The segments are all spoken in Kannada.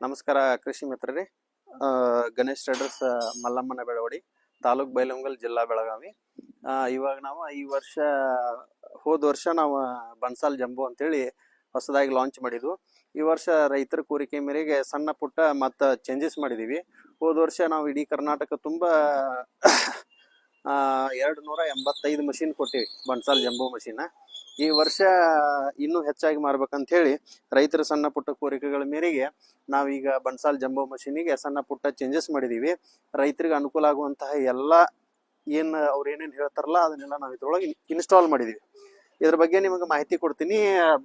ನಮಸ್ಕಾರ ಕೃಷಿ ಮಿತ್ರರೇ. ಗಣೇಶ್ ಟ್ರೇಡರ್ಸ್, ಮಲ್ಲಮ್ಮನ ಬೆಳವಡಿ, ತಾಲೂಕ್ ಬೈಲಹೊಂಗಲ, ಜಿಲ್ಲಾ ಬೆಳಗಾವಿ. ಇವಾಗ ನಾವು ಹೋದ ವರ್ಷ ನಾವು ಬನ್ಸಾಲ್ ಜಂಬೋ ಅಂತೇಳಿ ಹೊಸದಾಗಿ ಲಾಂಚ್ ಮಾಡಿದ್ವು. ಈ ವರ್ಷ ರೈತರ ಕೋರಿಕೆ ಮೇರೆಗೆ ಸಣ್ಣ ಪುಟ್ಟ ಮತ್ತು ಚೇಂಜಸ್ ಮಾಡಿದೀವಿ. ಹೋದ ವರ್ಷ ನಾವು ಇಡೀ ಕರ್ನಾಟಕ ತುಂಬ 285 ಮಷಿನ್ ಕೊಟ್ಟಿವಿ, ಬನ್ಸಾಲ್ ಜಂಬೋ ಮಷಿನ್. ಈ ವರ್ಷ ಇನ್ನೂ ಹೆಚ್ಚಾಗಿ ಮಾರ್ಬೇಕಂತ ಹೇಳಿ ರೈತರ ಸಣ್ಣ ಪುಟ್ಟ ಕೋರಿಕೆಗಳ ಮೇರೆಗೆ ನಾವೀಗ ಬನ್ಸಾಲ್ ಜಂಬೋ ಮಷೀನಿಗೆ ಸಣ್ಣ ಪುಟ್ಟ ಚೇಂಜಸ್ ಮಾಡಿದೀವಿ. ರೈತರಿಗೆ ಅನುಕೂಲ ಆಗುವಂತಹ ಎಲ್ಲ ಅವ್ರು ಏನೇನು ಹೇಳ್ತಾರಲ್ಲ ಅದನ್ನೆಲ್ಲ ನಾವು ಇದ್ರೊಳಗೆ ಇನ್ಸ್ಟಾಲ್ ಮಾಡಿದೀವಿ. ಇದ್ರ ಬಗ್ಗೆ ನಿಮಗೆ ಮಾಹಿತಿ ಕೊಡ್ತೀನಿ,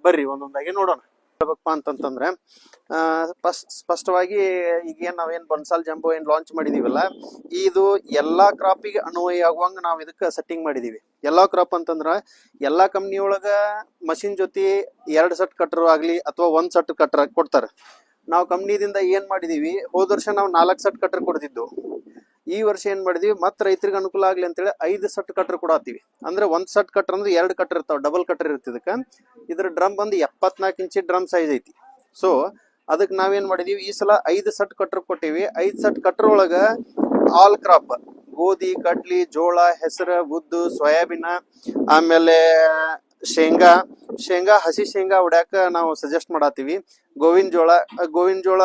ಬರ್ರಿ ಒಂದೊಂದಾಗಿ ನೋಡೋಣ. ಹೇಳ್ಬೇಕಪ್ಪ ಅಂತಂತಂದ್ರೆ ಸ್ಪಷ್ಟವಾಗಿ ಈಗ ನಾವೇನ್ ಬನ್ಸಾಲ್ ಜಂಬೋ ಏನ್ ಲಾಂಚ್ ಮಾಡಿದೀವಲ್ಲ, ಇದು ಎಲ್ಲಾ ಕ್ರಾಪಿಗೆ ಅನ್ವಯ ಆಗುವಂಗ ನಾವು ಇದಕ್ಕೆ ಸೆಟ್ಟಿಂಗ್ ಮಾಡಿದೀವಿ. ಎಲ್ಲಾ ಕ್ರಾಪ್ ಅಂತಂದ್ರ ಎಲ್ಲಾ ಕಂಪ್ನಿ ಒಳಗ ಮಷಿನ್ ಜೊತೆ 2 ಸೆಟ್ ಕಟ್ರ್ ಆಗ್ಲಿ ಅಥವಾ 1 ಸೆಟ್ ಕಟ್ರ್ ಕೊಡ್ತಾರ. ನಾವು ಕಂಪ್ನಿದಿಂದ ಏನ್ ಮಾಡಿದೀವಿ, ಹೋದ ವರ್ಷ ನಾವು 4 ಸೆಟ್ ಕಟ್ರ್ ಕೊಡ್ತಿದ್ದು. ಈ ವರ್ಷ ಏನ್ ಮಾಡಿದೀವಿ, ಮತ್ ರೈತರಿಗೆ ಅನುಕೂಲ ಆಗ್ಲಿ ಅಂತೇಳಿ 5 ಸೆಟ್ ಕಟ್ರ್ ಕೊಡತ್ತೀವಿ. ಅಂದ್ರೆ 1 ಸೆಟ್ ಕಟ್ರ್ ಅಂದ್ರೆ 2 ಕಟ್ರ್ ಇರ್ತಾವ, ಡಬಲ್ ಕಟ್ರ್ ಇರ್ತದಕ್ಕ. ಇದ್ರ ಡ್ರಮ್ ಬಂದು 74 ಇಂಚಿ ಡ್ರಮ್ ಸೈಜ್ ಐತಿ. ಸೊ ಅದಕ್ಕೆ ನಾವೇನ್ ಮಾಡಿದೀವಿ, ಈ ಸಲ 5 ಸೆಟ್ ಕಟ್ರ್ ಕೊಟ್ಟಿವಿ. 5 ಸೆಟ್ ಕಟ್ರ್ ಒಳಗ ಆಲ್ ಕ್ರಾಪ್, ಗೋಧಿ, ಕಡ್ಲಿ, ಜೋಳ, ಹೆಸರು, ಉದ್ದು, ಸೋಯಾಬೀನ್, ಆಮೇಲೆ ಶೇಂಗಾ ಹಸಿ ಶೇಂಗಾ ಹೊಡ್ಯಾಕ ನಾವು ಸಜೆಸ್ಟ್ ಮಾಡತ್ತೀವಿ. ಗೋವಿನ ಜೋಳ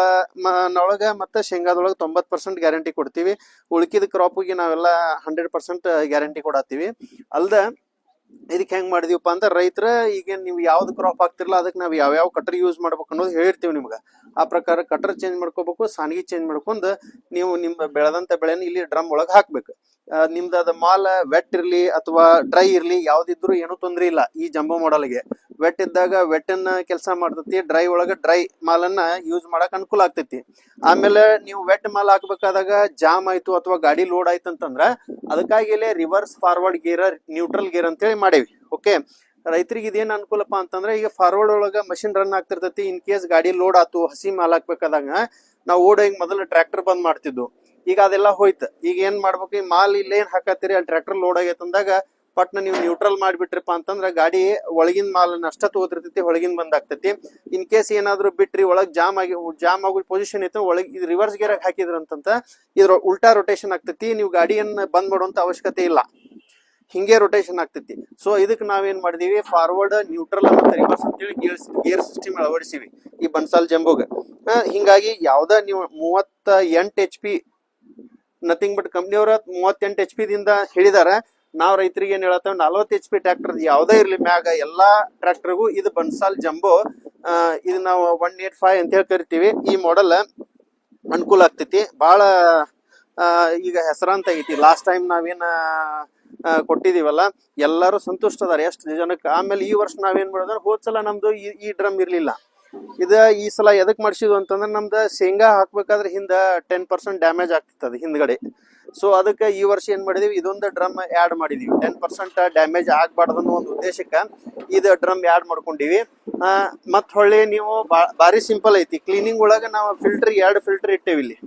ನೊಳಗ ಮತ್ತೆ ಶೇಂಗಾದೊಳಗೆ 90% ಗ್ಯಾರಂಟಿ ಕೊಡ್ತೀವಿ. ಉಳ್ಕಿದ ಕ್ರಾಪ್ಗೆ ನಾವೆಲ್ಲ 100% ಗ್ಯಾರಂಟಿ ಕೊಡತ್ತೀವಿ. ಅಲ್ದ ಇದಕ್ಕೆ ಹೆಂಗ್ ಮಾಡಿದೀವಪ್ಪ ಅಂತ, ರೈತರ ಈಗ ನೀವು ಯಾವ್ದು ಕ್ರಾಪ್ ಹಾಕ್ತಿರಲ್ಲ ಅದಕ್ಕೆ ನಾವು ಯಾವ ಕಟರ್ ಯೂಸ್ ಮಾಡ್ಬೇಕು ಅನ್ನೋದು ಹೇಳಿರ್ತೀವಿ ನಿಮ್ಗೆ. ಆ ಪ್ರಕಾರ ಕಟರ್ ಚೇಂಜ್ ಮಾಡ್ಕೋಬೇಕು, ಸಾನಿಗೆ ಚೇಂಜ್ ಮಾಡ್ಕೊಂಡು ನೀವು ನಿಮ್ಮ ಬೆಳೆದಂತ ಬೆಳೆನ ಇಲ್ಲಿ ಡ್ರಮ್ ಒಳಗೆ ಹಾಕ್ಬೇಕು. ನಿಮ್ದು ಅದ ಮಾಲ್ ವೆಟ್ ಇರ್ಲಿ ಅಥವಾ ಡ್ರೈ ಇರ್ಲಿ, ಯಾವ್ದಿದ್ರು ಏನೂ ತೊಂದ್ರೆ ಇಲ್ಲ. ಈ ಜಂಬೋ ಮಾಡೆಲ್ಗೆ ವೆಟ್ ಇದ್ದಾಗ ವೆಟ್ಟನ್ನ ಕೆಲಸ ಮಾಡ್ತೈತಿ, ಡ್ರೈ ಒಳಗ ಡ್ರೈ ಮಾಲನ್ನ ಯೂಸ್ ಮಾಡಕ್ ಅನುಕೂಲ ಆಗ್ತೈತಿ. ಆಮೇಲೆ ನೀವು ವೆಟ್ ಮಾಲ್ ಹಾಕ್ಬೇಕಾದಾಗ ಜಾಮ್ ಆಯ್ತು ಅಥವಾ ಗಾಡಿ ಲೋಡ್ ಆಯ್ತು ಅಂತಂದ್ರ ಅದಕ್ಕಾಗಿ ಇಲ್ಲಿ reverse forward gear, neutral gear ಅಂತೇಳಿ ಮಾಡೇವಿ. ಓಕೆ, ರೈತರಿಗೆ ಇದೇನ್ ಅನುಕೂಲಪ್ಪ ಅಂತಂದ್ರೆ, ಈಗ ಫಾರ್ವರ್ಡ್ ಒಳಗ ಮಷಿನ್ ರನ್ ಆಗ್ತಿರ್ತೈತಿ. ಇನ್ ಕೇಸ್ ಗಾಡಿ ಲೋಡ್ ಆತು, ಹಸಿ ಮಾಲ್ ಹಾಕ್ಬೇಕಾದಾಗ ನಾವು ಓಡೋಗಿ ಮೊದಲು ಟ್ರ್ಯಾಕ್ಟರ್ ಬಂದ್ ಮಾಡ್ತಿದ್ವು. ಈಗ ಅದೆಲ್ಲ ಹೋಯ್ತು. ಈಗ ಏನ್ ಮಾಡ್ಬೇಕು, ಈ ಮಾಲ್ ಇಲ್ಲೇನ್ ಹಾಕತ್ತೀರಿ, ಅಲ್ಲಿ ಟ್ರ್ಯಾಕ್ಟರ್ ಲೋಡ್ ಆಗೈತಂದಾಗ ಪಟ್ನ ನೀವು ನ್ಯೂಟ್ರಲ್ ಮಾಡಿಬಿಟ್ರಿಪ್ಪ ಅಂತಂದ್ರ ಗಾಡಿ ಒಳಗಿನ ಮಾಲನ್ನ ಅಷ್ಟ ತಗೋತಿರ್ತೈತಿ, ಹೊಳಗಿನ ಬಂದಾಗ್ತೈತಿ. ಇನ್ ಕೇಸ್ ಏನಾದ್ರು ಬಿಟ್ರಿ ಒಳಗ್ ಜಾಮ್ ಆಗೋ ಪೊಸಿಷನ್ ಐತೆ, ಒಳಗ್ ಇದು ರಿವರ್ಸ್ ಗೇರ್ ಹಾಕಿದ್ರ ಅಂತಂತ ಇದ್ರ ಉಲ್ಟಾ ರೊಟೇಷನ್ ಆಗ್ತೈತಿ. ನೀವು ಗಾಡಿಯನ್ನ ಬಂದ್ ಮಾಡುವಂತ ಅವಶ್ಯಕತೆ ಇಲ್ಲ, ಹಿಂಗೆ ರೊಟೇಷನ್ ಆಗ್ತೈತಿ. ಸೊ ಇದಕ್ಕೆ ನಾವೇನ್ ಮಾಡಿದೀವಿ, ಫಾರ್ವರ್ಡ್, ನ್ಯೂಟ್ರಲ್ ಮತ್ತೆ ರಿವರ್ಸ್ ಅಂತೇಳಿ ಗೇರ್ ಸಿಸ್ಟಮ್ ಅಳವಡಿಸಿವಿ ಈ ಬನ್ಸಾಲ್ ಜಂಬೋಗ. ಹಿಂಗಾಗಿ ಯಾವ್ದ ನೀವು 38 HP, ನಥಿಂಗ್ ಬಟ್ ಕಂಪ್ನಿಯವ್ರ 38 HP ದಿಂದ ಹೇಳಿದಾರ. ನಾವ್ ರೈತರಿಗೆ ಏನ್ ಹೇಳತ್ತೇವೆ, 40 HP ಟ್ರ್ಯಾಕ್ಟರ್ ಯಾವ್ದೇ ಇರ್ಲಿ ಮ್ಯಾಗ ಎಲ್ಲಾ ಟ್ರ್ಯಾಕ್ಟರ್ಗೂ ಇದು ಬನ್ಸಾಲ್ ಜಂಬೋ, ಇದು ನಾವು 185 ಅಂತ ಹೇಳಿ ಕರಿತೀವಿ. ಈ ಮಾಡೆಲ್ ಅನುಕೂಲ ಆಗ್ತೈತಿ ಬಹಳ. ಈಗ ಹೆಸರಾಂತ ಐತಿ. ಲಾಸ್ಟ್ ಟೈಮ್ ನಾವೇನ ಕೊಟ್ಟಿದೀವಲ್ಲ, ಎಲ್ಲಾರು ಸಂತುಷ್ಟ ಅದಾರ ಎಷ್ಟು ಜನಕ್ಕೆ. ಆಮೇಲೆ ಈ ವರ್ಷ ನಾವೇನ್ ಮಾಡೋದ್ರ, ಹೋದ್ಸಲ ನಮ್ದು ಈ ಡ್ರಮ್ ಇರ್ಲಿಲ್ಲ. ಈ ಸಲ ಎದಕ್ ಮಾಡ್ಸಿದ್ವು ಅಂತಂದ್ರೆ, ನಮ್ದು ಶೇಂಗಾ ಹಾಕ್ಬೇಕಾದ್ರೆ ಹಿಂದ 10% ಡ್ಯಾಮೇಜ್ ಆಗ್ತಿತ್ತು ಹಿಂದ್ಗಡೆ. ಸೊ ಅದಕ್ಕೆ ಈ ವರ್ಷ ಏನ್ ಮಾಡಿದೀವಿ, ಇದೊಂದು ಡ್ರಮ್ ಆಡ್ ಮಾಡಿದೀವಿ. 10% ಡ್ಯಾಮೇಜ್ ಆಗ್ಬಾರ್ದು ಅನ್ನೋ ಒಂದು ಉದ್ದೇಶಕ್ಕೆ ಇದು ಡ್ರಮ್ ಆಡ್ ಮಾಡ್ಕೊಂಡಿವಿ. ಮತ್ ಹೊಳ್ಳಿ ನೀವು ಬಾರಿ ಸಿಂಪಲ್ ಐತಿ. ಕ್ಲೀನಿಂಗ್ ಒಳಗ ನಾವು ಫಿಲ್ಟರ್ 2 ಫಿಲ್ಟರ್ ಇಟ್ಟೇವಿ. ಇಲ್ಲಿ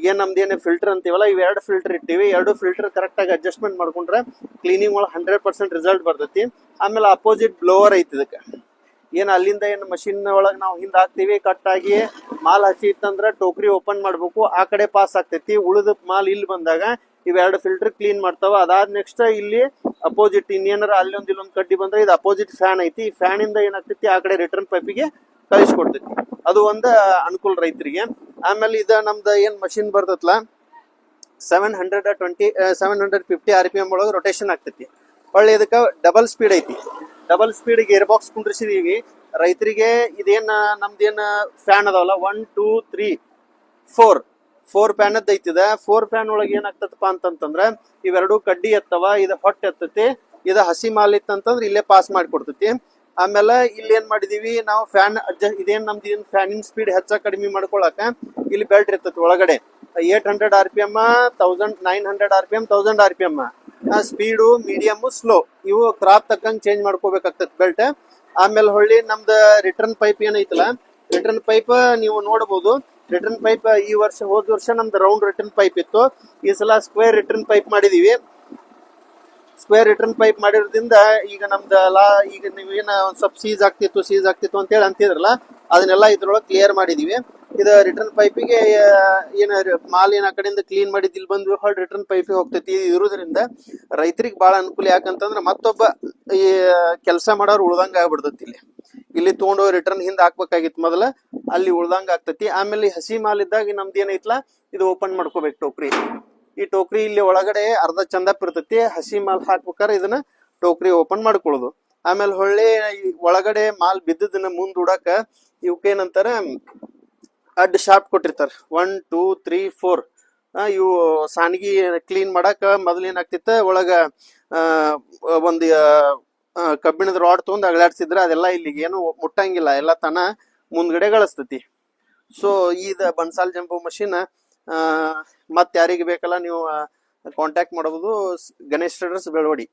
ಏನ್ ನಮ್ದೇನೆ ಫಿಲ್ಟರ್ ಅಂತೀವಲ್ಲ, ಇವ್ 2 ಫಿಲ್ಟರ್ ಇಟ್ಟಿವಿ. 2 ಫಿಲ್ಟರ್ ಕರೆಕ್ಟ್ ಆಗಿ ಅಡ್ಜಸ್ಟ್ಮೆಂಟ್ ಮಾಡ್ಕೊಂಡ್ರೆ ಕ್ಲೀನಿಂಗ್ ಒಳಗೆ 100% ರಿಸಲ್ಟ್ ಬರ್ತೈತಿ. ಆಮೇಲೆ ಅಪೋಸಿಟ್ ಬ್ಲೋವರ್ ಐತಿ ಇದಕ್ಕೆ. ಏನ್ ಅಲ್ಲಿಂದ ಏನ್ ಮಷಿನ್ ಒಳಗ್ ನಾವು ಹಿಂದ್ ಹಾಕ್ತಿವಿ, ಕಟ್ ಆಗಿ ಮಾಲ್ ಹಸಿ ಇತ್ತಂದ್ರ ಟೋಕ್ರಿ ಓಪನ್ ಮಾಡ್ಬೇಕು, ಆ ಕಡೆ ಪಾಸ್ ಆಗ್ತೈತಿ. ಉಳಿದ ಮಾಲ್ ಇಲ್ಲಿ ಬಂದಾಗ ಇವ್ 2 ಫಿಲ್ಟರ್ ಕ್ಲೀನ್ ಮಾಡ್ತಾವ. ಅದಾದ ನೆಕ್ಸ್ಟ್ ಇಲ್ಲಿ ಅಪೋಸಿಟ್ ಇನ್ನೇನಾರ ಅಲ್ಲೊಂದ್ ಇಲ್ಲೊಂದ್ ಕಡ್ಡಿ ಬಂದ್ರೆ ಇದು ಅಪೋಸಿಟ್ ಫ್ಯಾನ್ ಐತಿ. ಈ ಫ್ಯಾನ್ ಇಂದ ಏನಾಗ್ತೈತಿ, ಆ ಕಡೆ ರಿಟರ್ನ್ ಪೈಪಿಗೆ ಕಳಿಸ್ಕೊಡ್ತೈತಿ. ಅದು ಒಂದು ಅನುಕೂಲ ರೈತರಿಗೆ. ಆಮೇಲೆ ಇದ ನಮ್ದ ಏನ್ ಮಷಿನ್ ಬರ್ತೈತಲ್ಲ, 750 RPM ಒಳಗೆ ರೊಟೇಷನ್ ಆಗ್ತೈತಿ. ಒಳ್ಳೆ ಇದಕ್ಕ ಡಬಲ್ ಸ್ಪೀಡ್ ಐತಿ. ಡಬಲ್ ಸ್ಪೀಡ್ ಗೇರ್ ಬಾಕ್ಸ್ ಕುಂಡ್ರಿಸಿದೀವಿ ರೈತರಿಗೆ. ಇದೇನ್ ನಮ್ದೇನ್ ಫ್ಯಾನ್ ಅದಾವಲ್ಲ, 1 2 3 4 ಫ್ಯಾನ್ ಐತಿದ. 4 ಫ್ಯಾನ್ ಒಳಗೆ ಏನಾಗ್ತದಪ್ಪ ಅಂತಂದ್ರ, ಇವೆರಡು ಕಡ್ಡಿ ಎತ್ತವ, ಇದು ಹೊಟ್ಟೆ ಎತ್ತತಿ. ಇದು ಹಸಿ ಮಾಲ್ ಇತ್ತಂತಂದ್ರೆ ಇಲ್ಲೇ ಪಾಸ್ ಮಾಡಿಕೊಡ್ತೈತಿ. ಆಮೇಲೆ ಇಲ್ಲಿ ಏನ್ ಮಾಡಿದೀವಿ ನಾವು, ಫ್ಯಾನ್ ಅಡ್ಜಸ್ಟ್, ಇದೇನ್ ನಮ್ದು ಏನ್ ಫ್ಯಾನಿನ ಸ್ಪೀಡ್ ಹೆಚ್ಚ ಕಡಿಮೆ ಮಾಡ್ಕೊಳಕ ಇಲ್ಲಿ ಬೆಲ್ಟ್ ಇರ್ತೈತಿ ಒಳಗಡೆ. 800 RPM, 1900 RPM, 1000 RPM. Speed, medium, slow, ಇವು ಕ್ರಾಪ್ ತಕ್ಕಂಗ್ ಚೇಂಜ್ ಮಾಡ್ಕೋಬೇಕಾಗ್ತೈತಿ ಬೆಲ್ಟ್. ಆಮೇಲೆ ಹೊಳ್ಳಿ ನಮ್ದು ರಿಟರ್ನ್ ಪೈಪ್ ಏನೈತಲ್ಲ, ರಿಟರ್ನ್ ಪೈಪ್ ನೀವು ನೋಡಬಹುದು. ರಿಟರ್ನ್ ಪೈಪ್ ಹೋದ ವರ್ಷ ನಮ್ದು ರೌಂಡ್ ರಿಟರ್ನ್ ಪೈಪ್ ಇತ್ತು. ಈ ಸಲ ಸ್ಕ್ವೇರ್ ರಿಟರ್ನ್ ಪೈಪ್ ಮಾಡಿದೀವಿ. ಸ್ಕ್ವೇರ್ ರಿಟರ್ನ್ ಪೈಪ್ ಮಾಡಿರೋದ್ರಿಂದ ಈಗ ಈಗ ನೀವೇನ ಒಂದ್ ಸ್ವಲ್ಪ ಸೀಸ್ ಆಗ್ತಿತ್ತು ಅಂತ ಹೇಳಿ ಅಂತಿದ್ರಲ್ಲ, ಅದನ್ನೆಲ್ಲ ಇದ್ರೊಳಗೆ ಕ್ಲಿಯರ್ ಮಾಡಿದೀವಿ. ಇದು ರಿಟರ್ನ್ ಪೈಪಿಗೆ ಏನ ಮಾಲ್ ಏನ್ ಆ ಕಡೆಯಿಂದ ಕ್ಲೀನ್ ಮಾಡಿದ್ ಇಲ್ಲಿ ಬಂದು ಹೊಳ್ ರಿಟರ್ನ್ ಪೈಪಿಗೆ ಹೋಗ್ತೈತಿ. ಇರೋದ್ರಿಂದ ರೈತರಿಗೆ ಬಹಳ ಅನುಕೂಲ. ಯಾಕಂತಂದ್ರ ಮತ್ತೊಬ್ಬ ಈ ಕೆಲಸ ಮಾಡೋರು ಉಳ್ದಂಗ ಆಗ್ಬಿಡ್ತೈತಿ. ಇಲ್ಲಿ ತಗೊಂಡು ರಿಟರ್ನ್ ಹಿಂದ್ ಹಾಕ್ಬೇಕಾಗಿತ್ತು ಮೊದಲ, ಅಲ್ಲಿ ಉಳ್ದಂಗ ಆಗ್ತೈತಿ. ಆಮೇಲೆ ಹಸಿ ಮಾಲ್ ಇದ್ದಾಗ ನಮ್ದು ಏನೈತ್ಲಾ ಇದು ಓಪನ್ ಮಾಡ್ಕೋಬೇಕು ಟೋಕ್ರಿ. ಈ ಟೋಕ್ರಿ ಇಲ್ಲಿ ಒಳಗಡೆ ಅರ್ಧ ಚಂದಪ್ ಇರ್ತೈತಿ. ಹಸಿ ಮಾಲ್ ಹಾಕ್ಬೇಕಾರೆ ಇದನ್ನ ಟೋಕ್ರಿ ಓಪನ್ ಮಾಡ್ಕೊಳ್ಳೋದು. ಆಮೇಲೆ ಹೊಳ್ಳಿ ಒಳಗಡೆ ಮಾಲ್ ಬಿದ್ದದನ್ನ ಮುಂದ್ ಉಡಾಕ ಇವಕ್ಕೇನಂತಾರ ಅಡ್ಡ ಶಾಫ್ಟ್ ಕೊಟ್ಟಿರ್ತಾರ. 1 2 3 4 ಇವು ಸಾಣಿಗಿ ಕ್ಲೀನ್ ಮಾಡಾಕ ಮೊದಲ ಏನಾಗ್ತಿತ್ತ ಒಳಗ ಒಂದ್ ಕಬ್ಬಿಣದ ರಾಡ್ ತಗೊಂಡ್ ಅಗಳಾಡ್ಸಿದ್ರ ಅದೆಲ್ಲ ಇಲ್ಲಿಗೆ ಏನು ಮುಟ್ಟಂಗಿಲ್ಲ, ಎಲ್ಲ ತನ ಮುಂದ್ಗಡೆ ಗಳಿಸ್ತತಿ. ಸೊ ಇದ ಬನ್ಸಾಲ್ ಜಂಬೋ ಮಷೀನ್ ಮತ್ ಯಾರಿಗೆ ಬೇಕಲ್ಲ ನೀವು ಕಾಂಟ್ಯಾಕ್ಟ್ ಮಾಡಬಹುದು. ಗಣೇಶ್ ಟ್ರೇಡರ್ಸ್ ಬೆಳವಡಿ.